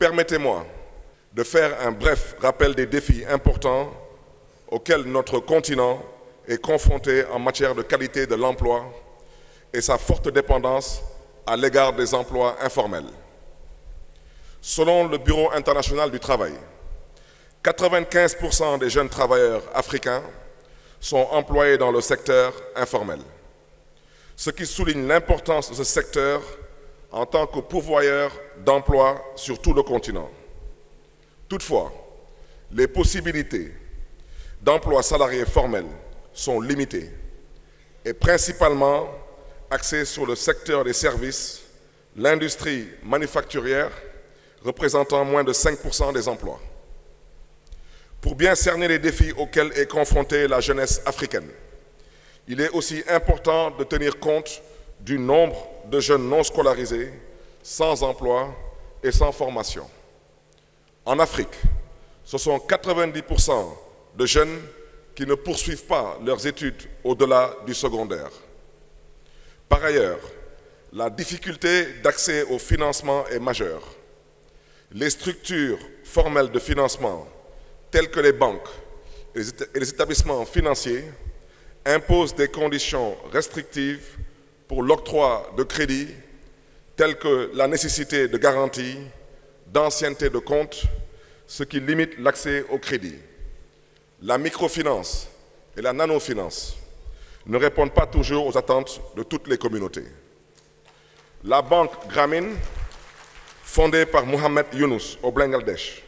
Permettez-moi de faire un bref rappel des défis importants auxquels notre continent est confronté en matière de qualité de l'emploi et sa forte dépendance à l'égard des emplois informels. Selon le Bureau international du travail, 95% des jeunes travailleurs africains sont employés dans le secteur informel, ce qui souligne l'importance de ce secteur en tant que pourvoyeur d'emplois sur tout le continent. Toutefois, les possibilités d'emplois salariés formels sont limitées et principalement axées sur le secteur des services, l'industrie manufacturière représentant moins de 5% des emplois. Pour bien cerner les défis auxquels est confrontée la jeunesse africaine, il est aussi important de tenir compte du nombre de jeunes non scolarisés, sans emploi et sans formation. En Afrique, ce sont 90% de jeunes qui ne poursuivent pas leurs études au-delà du secondaire. Par ailleurs, la difficulté d'accès au financement est majeure. Les structures formelles de financement, telles que les banques et les établissements financiers, imposent des conditions restrictives pour l'octroi de crédits, telles que la nécessité de garantie, d'ancienneté de compte, ce qui limite l'accès au crédit. La microfinance et la nanofinance ne répondent pas toujours aux attentes de toutes les communautés. La banque Grameen, fondée par Mohamed Younous au Bangladesh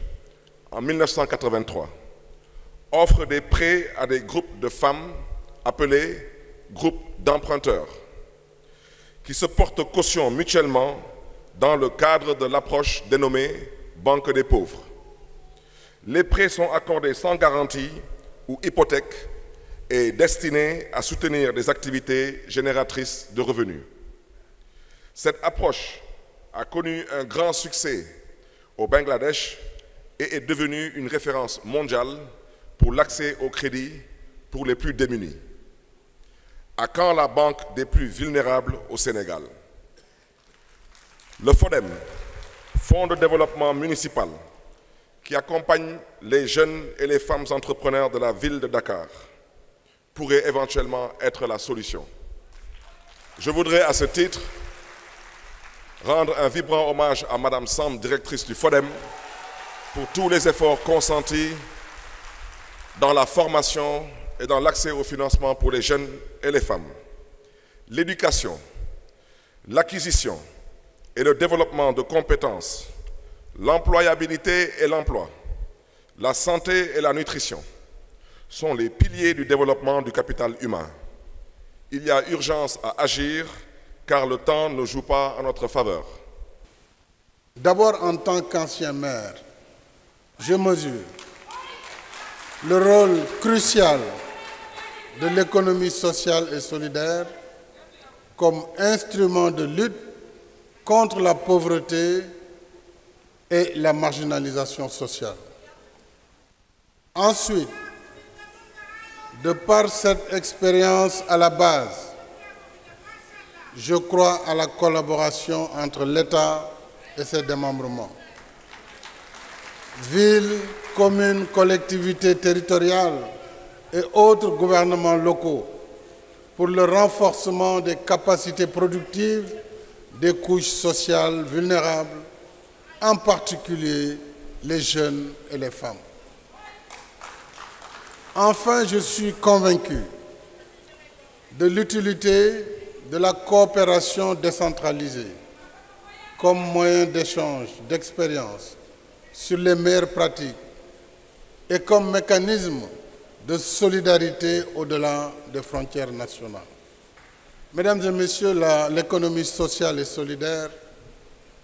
en 1983, offre des prêts à des groupes de femmes appelés groupes d'emprunteurs, qui se portent caution mutuellement dans le cadre de l'approche dénommée Banque des pauvres. Les prêts sont accordés sans garantie ou hypothèque et destinés à soutenir des activités génératrices de revenus. Cette approche a connu un grand succès au Bangladesh et est devenue une référence mondiale pour l'accès au crédit pour les plus démunis. À quand la banque des plus vulnérables au Sénégal? Le FODEM, Fonds de développement municipal, qui accompagne les jeunes et les femmes entrepreneurs de la ville de Dakar, pourrait éventuellement être la solution. Je voudrais à ce titre rendre un vibrant hommage à Madame Samb, directrice du FODEM, pour tous les efforts consentis dans la formation et dans l'accès au financement pour les jeunes et les femmes. L'éducation, l'acquisition et le développement de compétences, l'employabilité et l'emploi, la santé et la nutrition sont les piliers du développement du capital humain. Il y a urgence à agir car le temps ne joue pas en notre faveur. D'abord, en tant qu'ancien maire, je mesure le rôle crucial de l'économie sociale et solidaire comme instrument de lutte contre la pauvreté et la marginalisation sociale. Ensuite, de par cette expérience à la base, je crois à la collaboration entre l'État et ses démembrements. Villes, communes, collectivités territoriales et autres gouvernements locaux pour le renforcement des capacités productives des couches sociales vulnérables, en particulier les jeunes et les femmes. Enfin, je suis convaincu de l'utilité de la coopération décentralisée comme moyen d'échange d'expériences sur les meilleures pratiques et comme mécanisme de solidarité au-delà des frontières nationales. Mesdames et messieurs, l'économie sociale et solidaire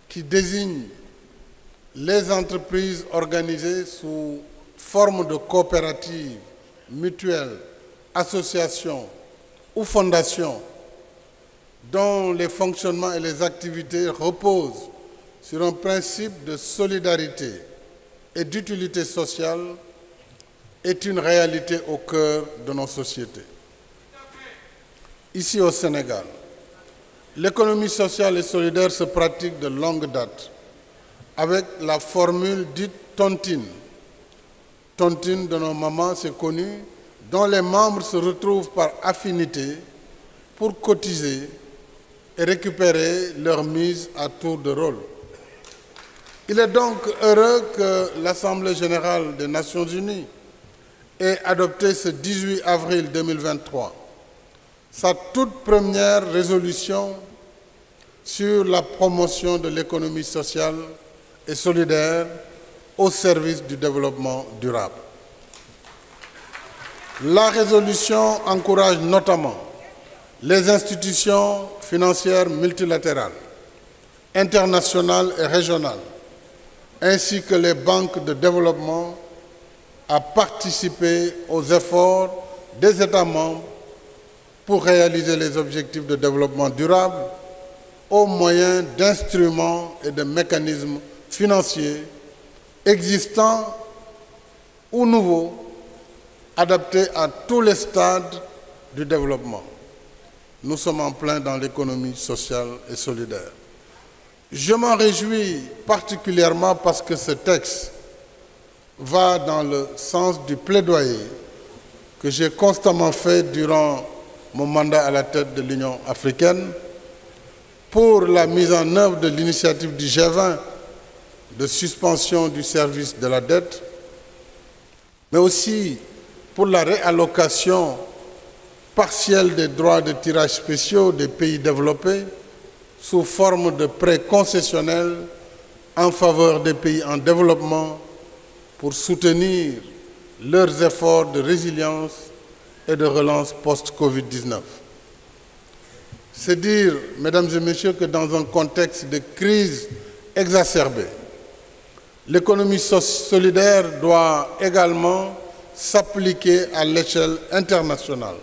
qui désigne les entreprises organisées sous forme de coopératives, mutuelles, associations ou fondations dont les fonctionnements et les activités reposent sur un principe de solidarité et d'utilité sociale est une réalité au cœur de nos sociétés. Ici au Sénégal, l'économie sociale et solidaire se pratique de longue date avec la formule dite tontine. Tontine de nos mamans, c'est connu, dont les membres se retrouvent par affinité pour cotiser et récupérer leur mise à tour de rôle. Il est donc heureux que l'Assemblée générale des Nations unies ait adopté ce 18 avril 2023 sa toute première résolution sur la promotion de l'économie sociale et solidaire au service du développement durable. La résolution encourage notamment les institutions financières multilatérales, internationales et régionales, ainsi que les banques de développement à participer aux efforts des États membres pour réaliser les objectifs de développement durable au moyen d'instruments et de mécanismes financiers existants ou nouveaux, adaptés à tous les stades du développement. Nous sommes en plein dans l'économie sociale et solidaire. Je m'en réjouis particulièrement parce que ce texte va dans le sens du plaidoyer que j'ai constamment fait durant mon mandat à la tête de l'Union africaine pour la mise en œuvre de l'initiative du G20 de suspension du service de la dette, mais aussi pour la réallocation partielle des droits de tirage spéciaux des pays développés sous forme de prêts concessionnels en faveur des pays en développement pour soutenir leurs efforts de résilience et de relance post-Covid-19. C'est dire, mesdames et messieurs, que dans un contexte de crise exacerbée, l'économie solidaire doit également s'appliquer à l'échelle internationale.